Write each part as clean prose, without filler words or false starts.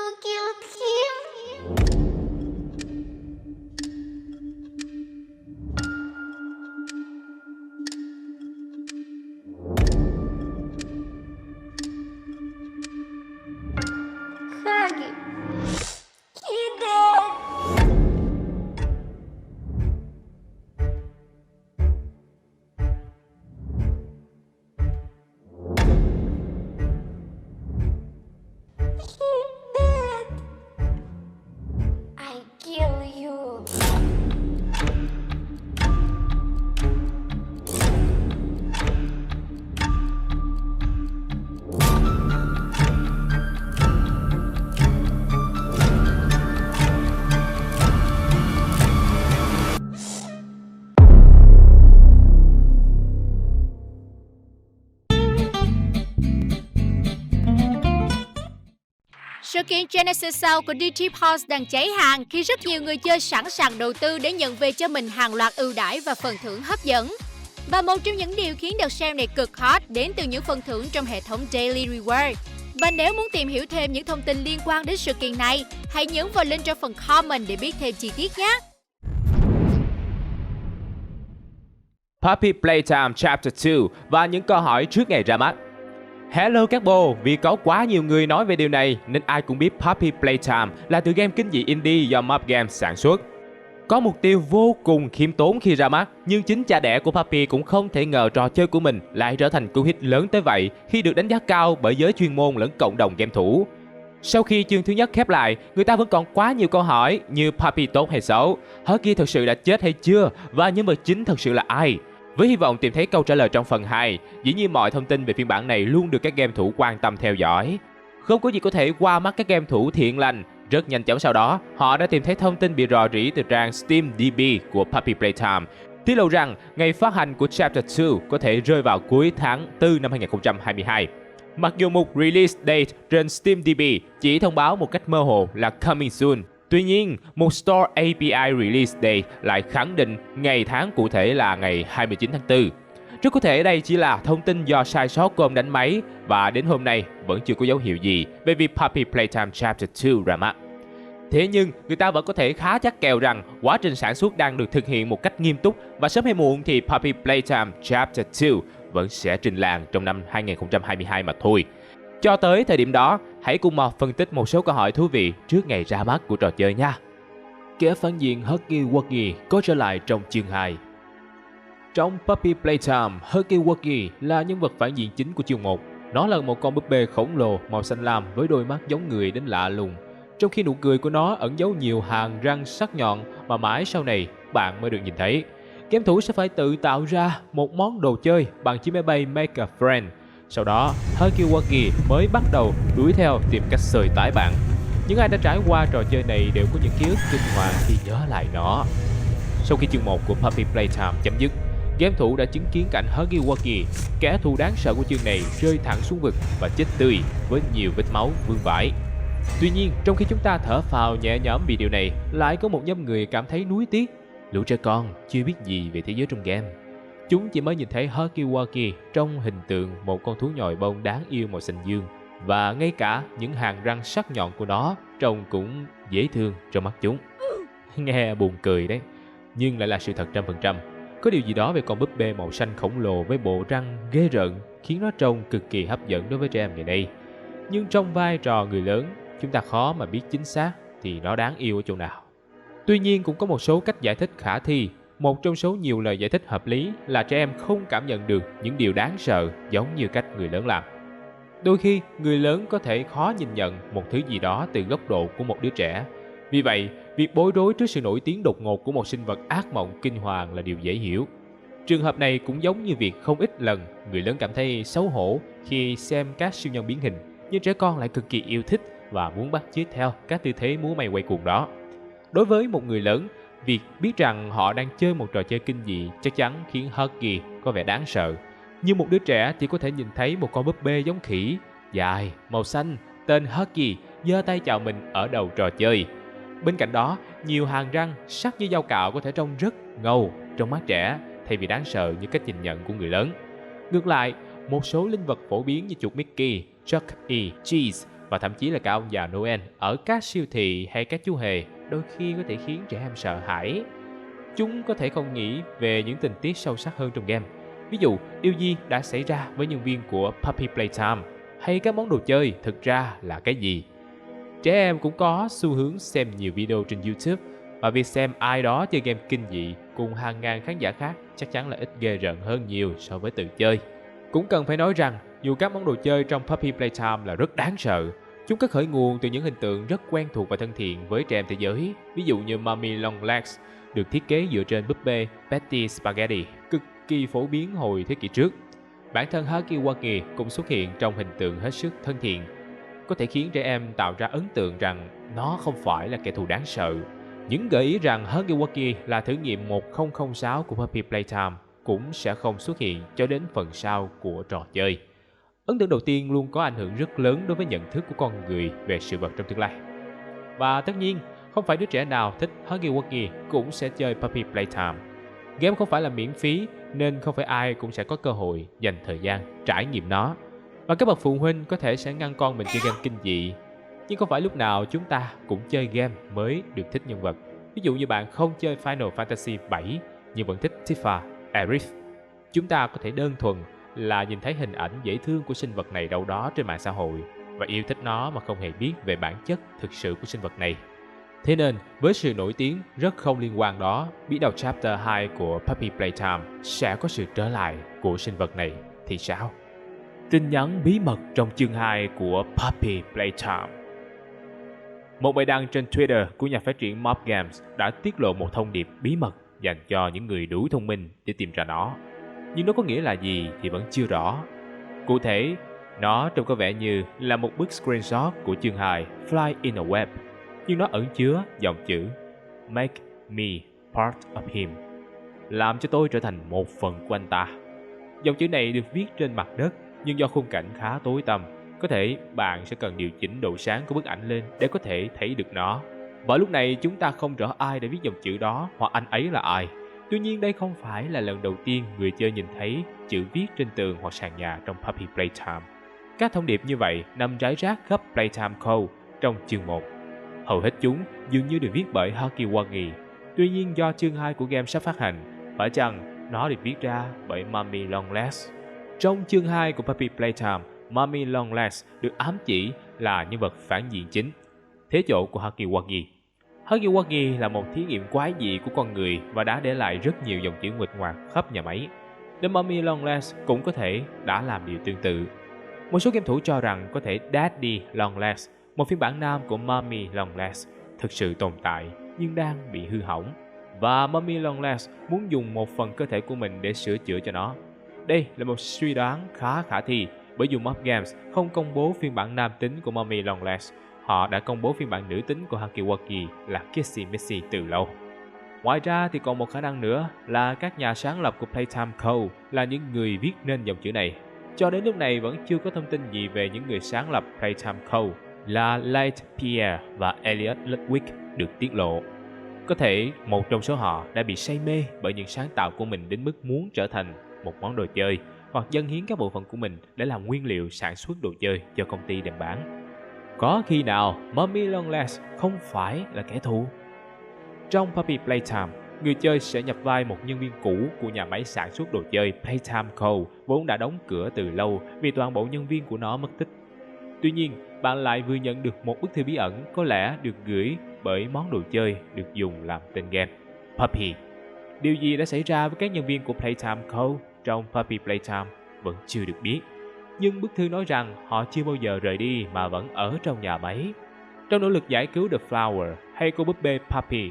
You killed him? Huggy, he dead. He dead. I kill you. Sự kiện Genesis sau của DT Pulse đang cháy hàng khi rất nhiều người chơi sẵn sàng đầu tư để nhận về cho mình hàng loạt ưu đãi và phần thưởng hấp dẫn. Và một trong những điều khiến đợt sale này cực hot đến từ những phần thưởng trong hệ thống Daily Reward. Và nếu muốn tìm hiểu thêm những thông tin liên quan đến sự kiện này, hãy nhấn vào link trong phần comment để biết thêm chi tiết nhé. Puppy Playtime Chapter 2 và những câu hỏi trước ngày ra mắt. Hello các bồ, vì có quá nhiều người nói về điều này nên ai cũng biết Puppy Playtime là tựa game kinh dị indie do Mob Games sản xuất. Có mục tiêu vô cùng khiêm tốn khi ra mắt, nhưng chính cha đẻ của Puppy cũng không thể ngờ trò chơi của mình lại trở thành cú hit lớn tới vậy khi được đánh giá cao bởi giới chuyên môn lẫn cộng đồng game thủ. Sau khi chương thứ nhất khép lại, người ta vẫn còn quá nhiều câu hỏi như Puppy tốt hay xấu, Huggy thực sự đã chết hay chưa và nhân vật chính thực sự là ai. Với hy vọng tìm thấy câu trả lời trong phần 2, dĩ nhiên mọi thông tin về phiên bản này luôn được các game thủ quan tâm theo dõi. Không có gì có thể qua mắt các game thủ thiện lành. Rất nhanh chóng sau đó, họ đã tìm thấy thông tin bị rò rỉ từ trang SteamDB của Puppy Playtime, tiết lộ rằng ngày phát hành của Chapter 2 có thể rơi vào cuối tháng 4 năm 2022. Mặc dù mục Release Date trên SteamDB chỉ thông báo một cách mơ hồ là Coming Soon, tuy nhiên, một Store API Release Day lại khẳng định ngày tháng cụ thể là ngày 29 tháng 4. Rất có thể đây chỉ là thông tin do sai sót của ông đánh máy và đến hôm nay vẫn chưa có dấu hiệu gì về việc Puppy Playtime Chapter 2 ra mắt. Thế nhưng, người ta vẫn có thể khá chắc kèo rằng quá trình sản xuất đang được thực hiện một cách nghiêm túc và sớm hay muộn thì Puppy Playtime Chapter 2 vẫn sẽ trình làng trong năm 2022 mà thôi. Cho tới thời điểm đó, hãy cùng Mọt phân tích một số câu hỏi thú vị trước ngày ra mắt của trò chơi nha. Kẻ phản diện Huggy Wuggy có trở lại trong chương 2. Trong Puppy Playtime, Huggy Wuggy là nhân vật phản diện chính của chương 1. Nó là một con búp bê khổng lồ màu xanh lam với đôi mắt giống người đến lạ lùng. Trong khi nụ cười của nó ẩn giấu nhiều hàng răng sắc nhọn mà mãi sau này bạn mới được nhìn thấy. Game thủ sẽ phải tự tạo ra một món đồ chơi bằng chiếc máy bay Make a Friend. Sau đó, Huggy Wuggy mới bắt đầu đuổi theo tìm cách sơi tái bạn. Những ai đã trải qua trò chơi này đều có những ký ức kinh hoàng khi nhớ lại nó. Sau khi chương 1 của Puppy Playtime chấm dứt, game thủ đã chứng kiến cảnh Huggy Wuggy, kẻ thù đáng sợ của chương này, rơi thẳng xuống vực và chết tươi với nhiều vết máu vương vãi. Tuy nhiên, trong khi chúng ta thở phào nhẹ nhõm vì điều này, lại có một nhóm người cảm thấy nuối tiếc. Lũ trẻ con chưa biết gì về thế giới trong game. Chúng chỉ mới nhìn thấy Huggy Wuggy trong hình tượng một con thú nhồi bông đáng yêu màu xanh dương, và ngay cả những hàng răng sắc nhọn của nó trông cũng dễ thương trong mắt chúng. Nghe buồn cười đấy, nhưng lại là sự thật 100%. Có điều gì đó về con búp bê màu xanh khổng lồ với bộ răng ghê rợn khiến nó trông cực kỳ hấp dẫn đối với trẻ em ngày nay. Nhưng trong vai trò người lớn, chúng ta khó mà biết chính xác thì nó đáng yêu ở chỗ nào. Tuy nhiên cũng có một số cách giải thích khả thi. Một trong số nhiều lời giải thích hợp lý là trẻ em không cảm nhận được những điều đáng sợ giống như cách người lớn làm. Đôi khi, người lớn có thể khó nhìn nhận một thứ gì đó từ góc độ của một đứa trẻ. Vì vậy, việc bối rối trước sự nổi tiếng đột ngột của một sinh vật ác mộng kinh hoàng là điều dễ hiểu. Trường hợp này cũng giống như việc không ít lần người lớn cảm thấy xấu hổ khi xem các siêu nhân biến hình, nhưng trẻ con lại cực kỳ yêu thích và muốn bắt chước theo các tư thế múa may quay cuồng đó. Đối với một người lớn, việc biết rằng họ đang chơi một trò chơi kinh dị chắc chắn khiến Huggy có vẻ đáng sợ. Như một đứa trẻ chỉ có thể nhìn thấy một con búp bê giống khỉ, dài, màu xanh, tên Huggy giơ tay chào mình ở đầu trò chơi. Bên cạnh đó, nhiều hàng răng sắc như dao cạo có thể trông rất ngầu trong mắt trẻ thay vì đáng sợ như cách nhìn nhận của người lớn. Ngược lại, một số linh vật phổ biến như chuột Mickey, Chuck E. Cheese và thậm chí là cả ông già Noel ở các siêu thị hay các chú hề đôi khi có thể khiến trẻ em sợ hãi. Chúng có thể không nghĩ về những tình tiết sâu sắc hơn trong game. Ví dụ, điều gì đã xảy ra với nhân viên của Puppy Playtime, hay các món đồ chơi thực ra là cái gì. Trẻ em cũng có xu hướng xem nhiều video trên YouTube, và việc xem ai đó chơi game kinh dị cùng hàng ngàn khán giả khác chắc chắn là ít ghê rợn hơn nhiều so với tự chơi. Cũng cần phải nói rằng, dù các món đồ chơi trong Puppy Playtime là rất đáng sợ, chúng có khởi nguồn từ những hình tượng rất quen thuộc và thân thiện với trẻ em thế giới. Ví dụ như Mommy Longlegs được thiết kế dựa trên búp bê Betty Spaghetti, cực kỳ phổ biến hồi thế kỷ trước. Bản thân Huggy Wuggy cũng xuất hiện trong hình tượng hết sức thân thiện, có thể khiến trẻ em tạo ra ấn tượng rằng nó không phải là kẻ thù đáng sợ. Những gợi ý rằng Huggy Wuggy là thử nghiệm 1006 của Puppy Playtime cũng sẽ không xuất hiện cho đến phần sau của trò chơi. Ấn tượng đầu tiên luôn có ảnh hưởng rất lớn đối với nhận thức của con người về sự vật trong tương lai. Và tất nhiên, không phải đứa trẻ nào thích Huggy Wuggy cũng sẽ chơi Puppy Playtime. Game không phải là miễn phí nên không phải ai cũng sẽ có cơ hội dành thời gian trải nghiệm nó. Và các bậc phụ huynh có thể sẽ ngăn con mình chơi game kinh dị. Nhưng không phải lúc nào chúng ta cũng chơi game mới được thích nhân vật. Ví dụ như bạn không chơi Final Fantasy 7 nhưng vẫn thích Tifa, Aerith. Chúng ta có thể đơn thuần là nhìn thấy hình ảnh dễ thương của sinh vật này đâu đó trên mạng xã hội và yêu thích nó mà không hề biết về bản chất thực sự của sinh vật này. Thế nên, với sự nổi tiếng rất không liên quan đó, biết đâu Chapter 2 của Puppy Playtime sẽ có sự trở lại của sinh vật này thì sao? Tin nhắn bí mật trong chương 2 của Puppy Playtime. Một bài đăng trên Twitter của nhà phát triển Mob Games đã tiết lộ một thông điệp bí mật dành cho những người đủ thông minh để tìm ra nó. Nhưng nó có nghĩa là gì thì vẫn chưa rõ. Cụ thể, nó trông có vẻ như là một bức screenshot của chương 2 Fly in a Web, nhưng nó ẩn chứa dòng chữ Make me part of him, làm cho tôi trở thành một phần của anh ta. Dòng chữ này được viết trên mặt đất, nhưng do khung cảnh khá tối tăm, có thể bạn sẽ cần điều chỉnh độ sáng của bức ảnh lên để có thể thấy được nó. Và lúc này chúng ta không rõ ai đã viết dòng chữ đó hoặc anh ấy là ai. Tuy nhiên đây không phải là lần đầu tiên người chơi nhìn thấy chữ viết trên tường hoặc sàn nhà trong Puppy Playtime. Các thông điệp như vậy nằm rải rác khắp Playtime Code trong chương 1. Hầu hết chúng dường như được viết bởi Huggy Wuggy. Tuy nhiên do chương 2 của game sắp phát hành, phải chăng nó được viết ra bởi Mommy Longlegs? Trong chương 2 của Puppy Playtime, Mommy Longlegs được ám chỉ là nhân vật phản diện chính, thế chỗ của Huggy Wuggy. Huggy Wuggy là một thí nghiệm quái dị của con người và đã để lại rất nhiều dòng chữ nguệch ngoạc khắp nhà máy. Nên Mommy Longlegs cũng có thể đã làm điều tương tự. Một số game thủ cho rằng có thể Daddy Longlegs, một phiên bản nam của Mommy Longlegs, thực sự tồn tại nhưng đang bị hư hỏng. Và Mommy Longlegs muốn dùng một phần cơ thể của mình để sửa chữa cho nó. Đây là một suy đoán khá khả thi, bởi dù Mob Games không công bố phiên bản nam tính của Mommy Longlegs, họ đã công bố phiên bản nữ tính của Huggy Wuggy là Kissy Missy từ lâu. Ngoài ra thì còn một khả năng nữa là các nhà sáng lập của Playtime Code là những người viết nên dòng chữ này. Cho đến lúc này vẫn chưa có thông tin gì về những người sáng lập Playtime Code là Light Pierre và Elliot Ludwig được tiết lộ. Có thể một trong số họ đã bị say mê bởi những sáng tạo của mình đến mức muốn trở thành một món đồ chơi hoặc dâng hiến các bộ phận của mình để làm nguyên liệu sản xuất đồ chơi cho công ty đem bán. Có khi nào Mommy Longlegs không phải là kẻ thù? Trong Puppy Playtime, người chơi sẽ nhập vai một nhân viên cũ của nhà máy sản xuất đồ chơi Playtime Code vốn đã đóng cửa từ lâu vì toàn bộ nhân viên của nó mất tích. Tuy nhiên, bạn lại vừa nhận được một bức thư bí ẩn có lẽ được gửi bởi món đồ chơi được dùng làm tên game, Puppy. Điều gì đã xảy ra với các nhân viên của Playtime Code trong Puppy Playtime vẫn chưa được biết. Nhưng bức thư nói rằng họ chưa bao giờ rời đi mà vẫn ở trong nhà máy. Trong nỗ lực giải cứu The Flower hay cô búp bê Puppy,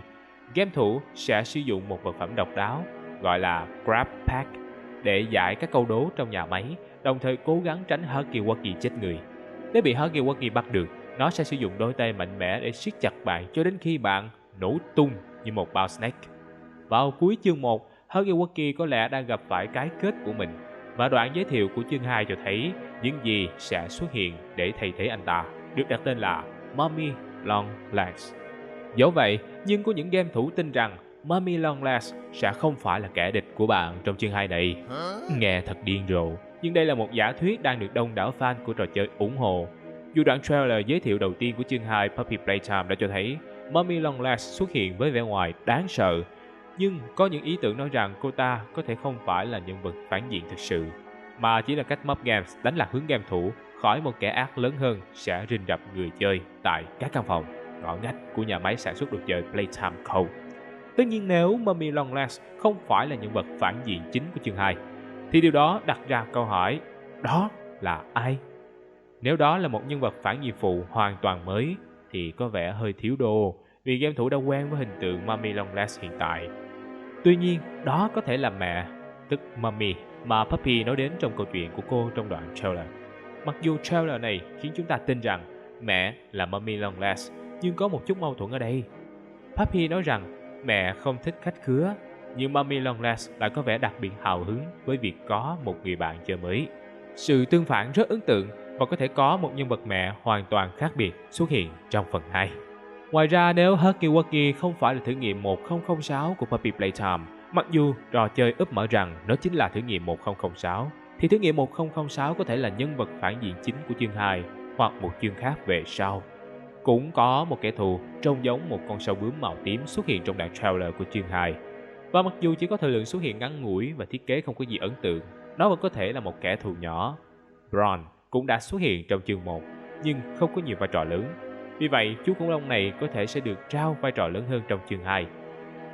game thủ sẽ sử dụng một vật phẩm độc đáo gọi là Grab Pack để giải các câu đố trong nhà máy, đồng thời cố gắng tránh Huggy Wuggy chết người. Nếu bị Huggy Wuggy bắt được, nó sẽ sử dụng đôi tay mạnh mẽ để siết chặt bạn cho đến khi bạn nổ tung như một bao snake. Vào cuối chương 1, Huggy Wuggy có lẽ đang gặp phải cái kết của mình, và đoạn giới thiệu của chương 2 cho thấy những gì sẽ xuất hiện để thay thế anh ta, được đặt tên là Mommy Longlegs. Dẫu vậy, nhưng có những game thủ tin rằng Mommy Longlegs sẽ không phải là kẻ địch của bạn trong chương 2 này. Nghe thật điên rồ, nhưng đây là một giả thuyết đang được đông đảo fan của trò chơi ủng hộ. Dù đoạn trailer giới thiệu đầu tiên của chương 2 Puppy Playtime đã cho thấy Mummy Longlegs xuất hiện với vẻ ngoài đáng sợ, nhưng có những ý tưởng nói rằng cô ta có thể không phải là nhân vật phản diện thực sự, mà chỉ là cách Mob Games đánh lạc hướng game thủ khỏi một kẻ ác lớn hơn sẽ rình rập người chơi tại các căn phòng ngõ ngách của nhà máy sản xuất đồ chơi Playtime Co. Tất nhiên nếu Mummy Longlegs không phải là nhân vật phản diện chính của chương 2, thì điều đó đặt ra câu hỏi, đó là ai? Nếu đó là một nhân vật phản diện phụ hoàn toàn mới thì có vẻ hơi thiếu đồ, vì game thủ đã quen với hình tượng Mummy Longlegs hiện tại. Tuy nhiên, đó có thể là mẹ, tức Mummy, mà Puppy nói đến trong câu chuyện của cô trong đoạn trailer. Mặc dù trailer này khiến chúng ta tin rằng mẹ là Mummy Longlegs, nhưng có một chút mâu thuẫn ở đây. Puppy nói rằng mẹ không thích khách khứa, nhưng Mummy Longlegs lại có vẻ đặc biệt hào hứng với việc có một người bạn chơi mới. Sự tương phản rất ấn tượng và có thể có một nhân vật mẹ hoàn toàn khác biệt xuất hiện trong phần 2. Ngoài ra, nếu Huggy Wuggy không phải là thử nghiệm 1006 của Puppy Playtime, mặc dù trò chơi úp mở rằng nó chính là thử nghiệm 1006, thì thử nghiệm 1006 có thể là nhân vật phản diện chính của chương 2 hoặc một chương khác về sau. Cũng có một kẻ thù trông giống một con sâu bướm màu tím xuất hiện trong đoạn trailer của chương 2. Và mặc dù chỉ có thời lượng xuất hiện ngắn ngủi và thiết kế không có gì ấn tượng, nó vẫn có thể là một kẻ thù nhỏ. Ron cũng đã xuất hiện trong chương 1, nhưng không có nhiều vai trò lớn. Vì vậy, chú khủng long này có thể sẽ được trao vai trò lớn hơn trong chương 2.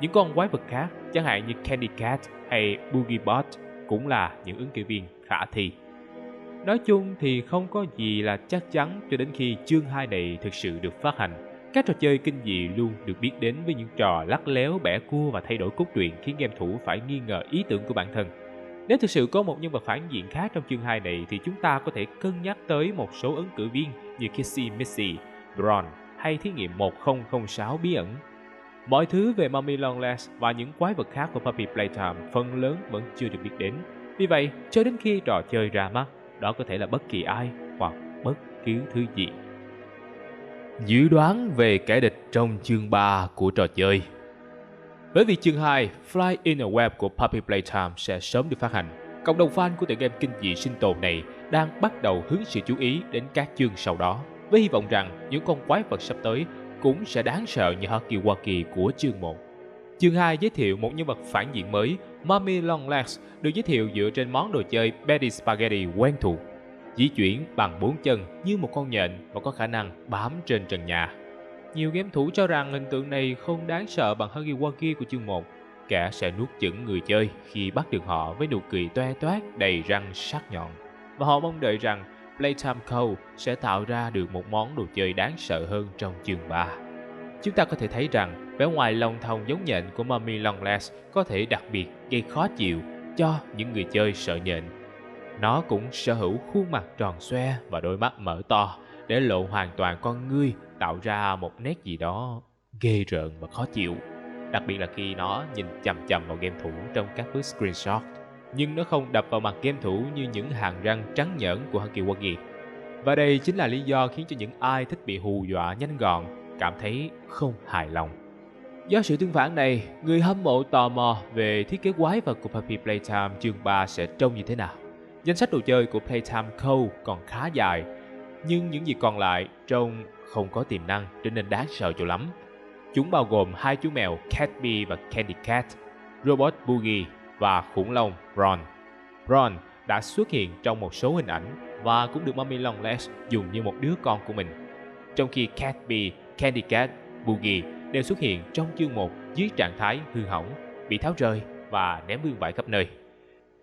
Những con quái vật khác, chẳng hạn như Candy Cat hay Boogie Bot, cũng là những ứng cử viên khả thi. Nói chung thì không có gì là chắc chắn cho đến khi chương 2 này thực sự được phát hành. Các trò chơi kinh dị luôn được biết đến với những trò lắc léo, bẻ cua và thay đổi cốt truyện khiến game thủ phải nghi ngờ ý tưởng của bản thân. Nếu thực sự có một nhân vật phản diện khác trong chương 2 này thì chúng ta có thể cân nhắc tới một số ứng cử viên như Kissy Missy, Bron hay thí nghiệm 1006 bí ẩn. Mọi thứ về Mummy Longlegs và những quái vật khác của Puppy Playtime phần lớn vẫn chưa được biết đến. Vì vậy, cho đến khi trò chơi ra mắt, đó có thể là bất kỳ ai hoặc bất cứ thứ gì. Dự đoán về kẻ địch trong chương 3 của trò chơi. Bởi vì chương 2 Fly in a Web của Puppy Playtime sẽ sớm được phát hành, cộng đồng fan của tựa game kinh dị sinh tồn này đang bắt đầu hướng sự chú ý đến các chương sau đó, với hy vọng rằng những con quái vật sắp tới cũng sẽ đáng sợ như Huggy Wuggy của chương 1. Chương 2 giới thiệu một nhân vật phản diện mới, Mummy Longlegs, được giới thiệu dựa trên món đồ chơi Betty Spaghetti quen thuộc, di chuyển bằng 4 chân như một con nhện và có khả năng bám trên trần nhà. Nhiều game thủ cho rằng hình tượng này không đáng sợ bằng Huggy Wuggy của chương 1. Kẻ sẽ nuốt chửng người chơi khi bắt được họ với nụ cười toe toét đầy răng sắc nhọn. Và họ mong đợi rằng Playtime Co. sẽ tạo ra được một món đồ chơi đáng sợ hơn trong chương 3. Chúng ta có thể thấy rằng vẻ ngoài lồng thòng giống nhện của Mummy Longlegs có thể đặc biệt gây khó chịu cho những người chơi sợ nhện. Nó cũng sở hữu khuôn mặt tròn xoe và đôi mắt mở to để lộ hoàn toàn con ngươi, tạo ra một nét gì đó ghê rợn và khó chịu, đặc biệt là khi nó nhìn chằm chằm vào game thủ trong các bức screenshot. Nhưng nó không đập vào mặt game thủ như những hàm răng trắng nhởn của Huggy Wuggy. Và đây chính là lý do khiến cho những ai thích bị hù dọa nhanh gọn cảm thấy không hài lòng. Do sự tương phản này, người hâm mộ tò mò về thiết kế quái vật của Puppy Playtime chương 3 sẽ trông như thế nào. Danh sách đồ chơi của Playtime Co. còn khá dài, nhưng những gì còn lại trông không có tiềm năng trở nên đáng sợ cho lắm. Chúng bao gồm hai chú mèo Catbee và Candy Cat, robot Boogie và khủng long Ron. Ron đã xuất hiện trong một số hình ảnh và cũng được Mummy Longlegs dùng như một đứa con của mình. Trong khi Catbee, Candy Cat, Boogie đều xuất hiện trong chương 1 dưới trạng thái hư hỏng, bị tháo rời và ném bươn bãi khắp nơi.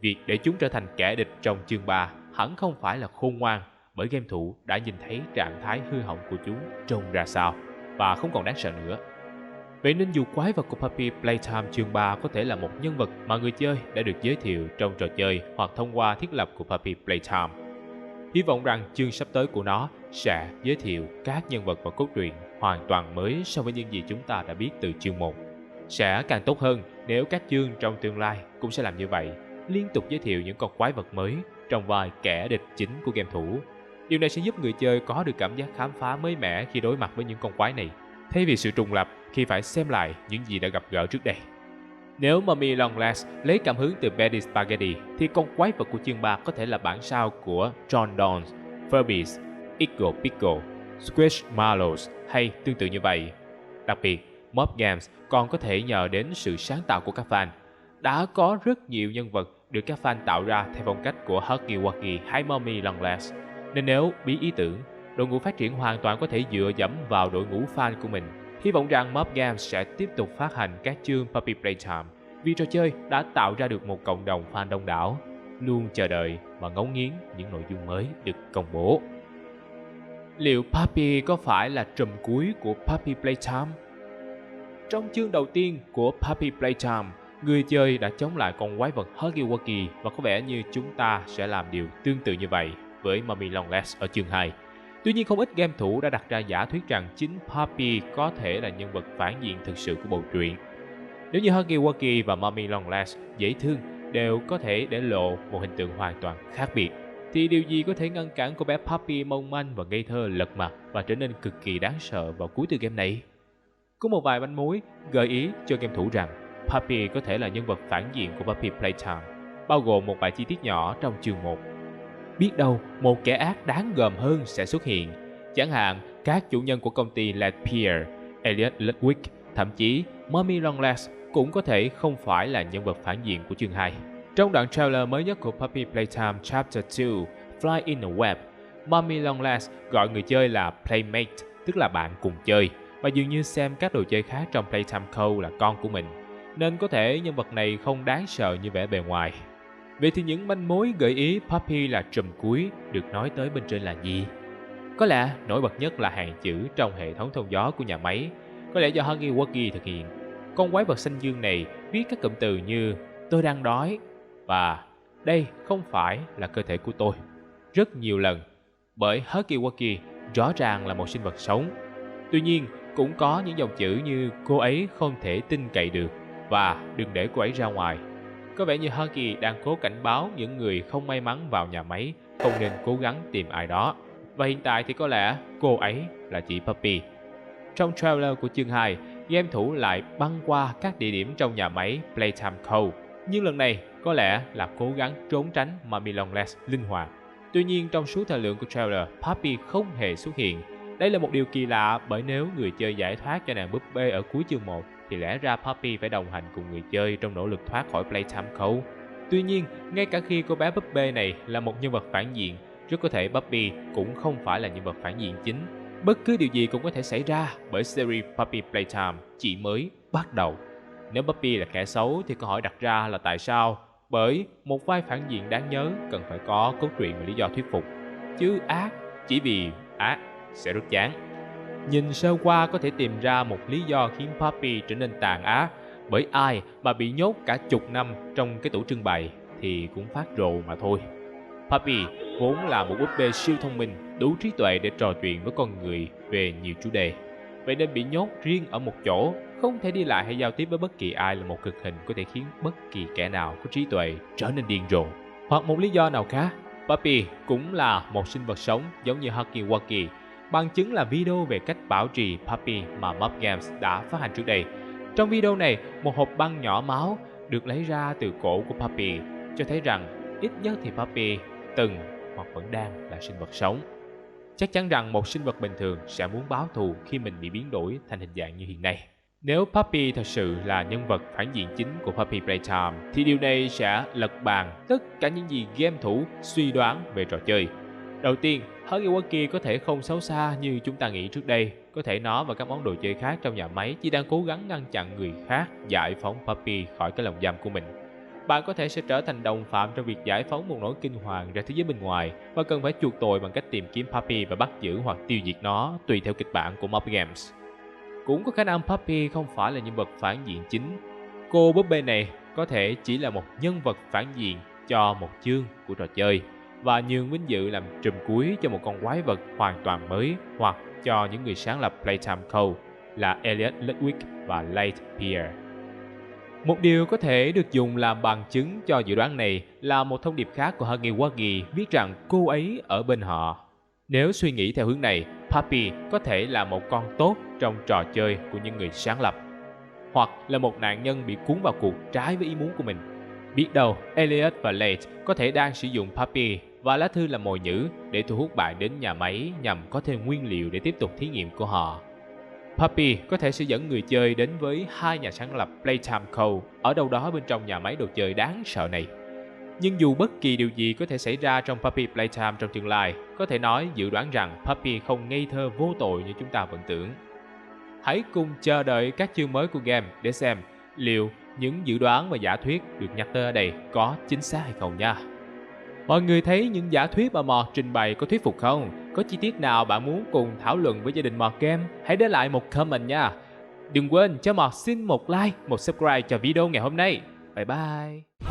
Việc để chúng trở thành kẻ địch trong chương 3 hẳn không phải là khôn ngoan, bởi game thủ đã nhìn thấy trạng thái hư hỏng của chúng trông ra sao và không còn đáng sợ nữa. Vậy nên dù quái vật của Puppy Playtime chương 3 có thể là một nhân vật mà người chơi đã được giới thiệu trong trò chơi hoặc thông qua thiết lập của Puppy Playtime, hy vọng rằng chương sắp tới của nó sẽ giới thiệu các nhân vật và cốt truyện hoàn toàn mới so với những gì chúng ta đã biết từ chương 1. Sẽ càng tốt hơn nếu các chương trong tương lai cũng sẽ làm như vậy, liên tục giới thiệu những con quái vật mới trong vai kẻ địch chính của game thủ. Điều này sẽ giúp người chơi có được cảm giác khám phá mới mẻ khi đối mặt với những con quái này, thay vì sự trùng lặp khi phải xem lại những gì đã gặp gỡ trước đây. Nếu Mummy Longlegs lấy cảm hứng từ Betty Spaghetti, thì con quái vật của chương 3 có thể là bản sao của John Donne's Furbies, Eagle Pickle, Squishmallows hay tương tự như vậy. Đặc biệt, Mob Games còn có thể nhờ đến sự sáng tạo của các fan. Đã có rất nhiều nhân vật được các fan tạo ra theo phong cách của Huggy Wuggy hay Mommy Longlegs. Nên nếu bí ý tưởng, đội ngũ phát triển hoàn toàn có thể dựa dẫm vào đội ngũ fan của mình. Hy vọng rằng Mob Games sẽ tiếp tục phát hành các chương Puppy Playtime vì trò chơi đã tạo ra được một cộng đồng fan đông đảo, luôn chờ đợi và ngấu nghiến những nội dung mới được công bố. Liệu Puppy có phải là trùm cuối của Puppy Playtime? Trong chương đầu tiên của Puppy Playtime, người chơi đã chống lại con quái vật Huggy Wuggy và có vẻ như chúng ta sẽ làm điều tương tự như vậy với Mommy Longlegs ở chương 2. Tuy nhiên, không ít game thủ đã đặt ra giả thuyết rằng chính Puppy có thể là nhân vật phản diện thực sự của bộ truyện. Nếu như Huggy Wuggy và Mommy Longlegs dễ thương đều có thể để lộ một hình tượng hoàn toàn khác biệt, thì điều gì có thể ngăn cản cô bé Puppy mong manh và ngây thơ lật mặt và trở nên cực kỳ đáng sợ vào cuối tựa game này? Có một vài manh mối gợi ý cho game thủ rằng Puppy có thể là nhân vật phản diện của Puppy Playtime, bao gồm một vài chi tiết nhỏ trong chương 1. Biết đâu một kẻ ác đáng gờm hơn sẽ xuất hiện, chẳng hạn các chủ nhân của công ty Lightyear, Elliot Ludwig, thậm chí Mommy Longlegs cũng có thể không phải là nhân vật phản diện của chương 2. Trong đoạn trailer mới nhất của Puppy Playtime Chapter 2, Fly in a Web, Mommy Longlegs gọi người chơi là Playmate, tức là bạn cùng chơi, và dường như xem các đồ chơi khác trong Playtime Co. là con của mình, nên có thể nhân vật này không đáng sợ như vẻ bề ngoài. Vậy thì những manh mối gợi ý Puppy là trùm cuối được nói tới bên trên là gì? Có lẽ nổi bật nhất là hàng chữ trong hệ thống thông gió của nhà máy, có lẽ do Huggy Wuggy thực hiện. Con quái vật xanh dương này viết các cụm từ như "tôi đang đói" và "đây không phải là cơ thể của tôi" rất nhiều lần, bởi Huggy Wuggy rõ ràng là một sinh vật sống. Tuy nhiên, cũng có những dòng chữ như "cô ấy không thể tin cậy được" và "đừng để cô ấy ra ngoài". Có vẻ như Huggy đang cố cảnh báo những người không may mắn vào nhà máy không nên cố gắng tìm ai đó. Và hiện tại thì có lẽ cô ấy là chị Puppy. Trong trailer của chương 2, game thủ lại băng qua các địa điểm trong nhà máy Playtime Co. Nhưng lần này có lẽ là cố gắng trốn tránh Mommy Longlegs linh hoạt. Tuy nhiên, trong suốt thời lượng của trailer, Puppy không hề xuất hiện. Đây là một điều kỳ lạ, bởi nếu người chơi giải thoát cho nàng búp bê ở cuối chương 1 thì lẽ ra Puppy phải đồng hành cùng người chơi trong nỗ lực thoát khỏi Playtime Co. Tuy nhiên, ngay cả khi cô bé búp bê này là một nhân vật phản diện, rất có thể Puppy cũng không phải là nhân vật phản diện chính. Bất cứ điều gì cũng có thể xảy ra, bởi series Puppy Playtime chỉ mới bắt đầu. Nếu Puppy là kẻ xấu thì câu hỏi đặt ra là tại sao? Bởi một vai phản diện đáng nhớ cần phải có cốt truyện và lý do thuyết phục, chứ ác chỉ vì ác sẽ rất chán. Nhìn sơ qua có thể tìm ra một lý do khiến Puppy trở nên tàn ác, bởi ai mà bị nhốt cả chục năm trong cái tủ trưng bày thì cũng phát rồ mà thôi. Puppy vốn là một búp bê siêu thông minh, đủ trí tuệ để trò chuyện với con người về nhiều chủ đề. Vậy nên bị nhốt riêng ở một chỗ, không thể đi lại hay giao tiếp với bất kỳ ai là một cực hình có thể khiến bất kỳ kẻ nào có trí tuệ trở nên điên rồ. Hoặc một lý do nào khác, Puppy cũng là một sinh vật sống giống như Huggy Wuggy. Bằng chứng là video về cách bảo trì Puppy mà Mob Games đã phát hành trước đây. Trong video này, một hộp băng nhỏ máu được lấy ra từ cổ của Puppy, cho thấy rằng ít nhất thì Puppy từng hoặc vẫn đang là sinh vật sống. Chắc chắn rằng một sinh vật bình thường sẽ muốn báo thù khi mình bị biến đổi thành hình dạng như hiện nay. Nếu Puppy thật sự là nhân vật phản diện chính của Puppy Playtime thì điều này sẽ lật bàn tất cả những gì game thủ suy đoán về trò chơi. Đầu tiên, Huggy Wuggy có thể không xấu xa như chúng ta nghĩ trước đây. Có thể nó và các món đồ chơi khác trong nhà máy chỉ đang cố gắng ngăn chặn người khác giải phóng Puppy khỏi cái lồng giam của mình. Bạn có thể sẽ trở thành đồng phạm trong việc giải phóng một nỗi kinh hoàng ra thế giới bên ngoài và cần phải chuộc tội bằng cách tìm kiếm Puppy và bắt giữ hoặc tiêu diệt nó tùy theo kịch bản của Mob Games. Cũng có khả năng Puppy không phải là nhân vật phản diện chính. Cô búp bê này có thể chỉ là một nhân vật phản diện cho một chương của trò chơi và nhường vinh dự làm trùm cuối cho một con quái vật hoàn toàn mới, hoặc cho những người sáng lập Playtime Co. là Elliot Ludwig và Lightyear. Một điều có thể được dùng làm bằng chứng cho dự đoán này là một thông điệp khác của Huggy Wuggy viết rằng cô ấy ở bên họ. Nếu suy nghĩ theo hướng này, Puppy có thể là một con tốt trong trò chơi của những người sáng lập, hoặc là một nạn nhân bị cuốn vào cuộc trái với ý muốn của mình. Biết đâu, Elliot và Late có thể đang sử dụng Puppy và lá thư là mồi nhử để thu hút bạn đến nhà máy nhằm có thêm nguyên liệu để tiếp tục thí nghiệm của họ. Puppy có thể sẽ dẫn người chơi đến với hai nhà sáng lập Playtime Co. ở đâu đó bên trong nhà máy đồ chơi đáng sợ này. Nhưng dù bất kỳ điều gì có thể xảy ra trong Puppy Playtime trong tương lai, có thể nói dự đoán rằng Puppy không ngây thơ vô tội như chúng ta vẫn tưởng. Hãy cùng chờ đợi các chương mới của game để xem liệu những dự đoán và giả thuyết được nhắc tới ở đây có chính xác hay không nha. Mọi người thấy những giả thuyết mà Mọt trình bày có thuyết phục không? Có chi tiết nào bạn muốn cùng thảo luận với gia đình Mọt Game? Hãy để lại một comment nha. Đừng quên cho Mọt xin một like, một subscribe cho video ngày hôm nay. Bye bye.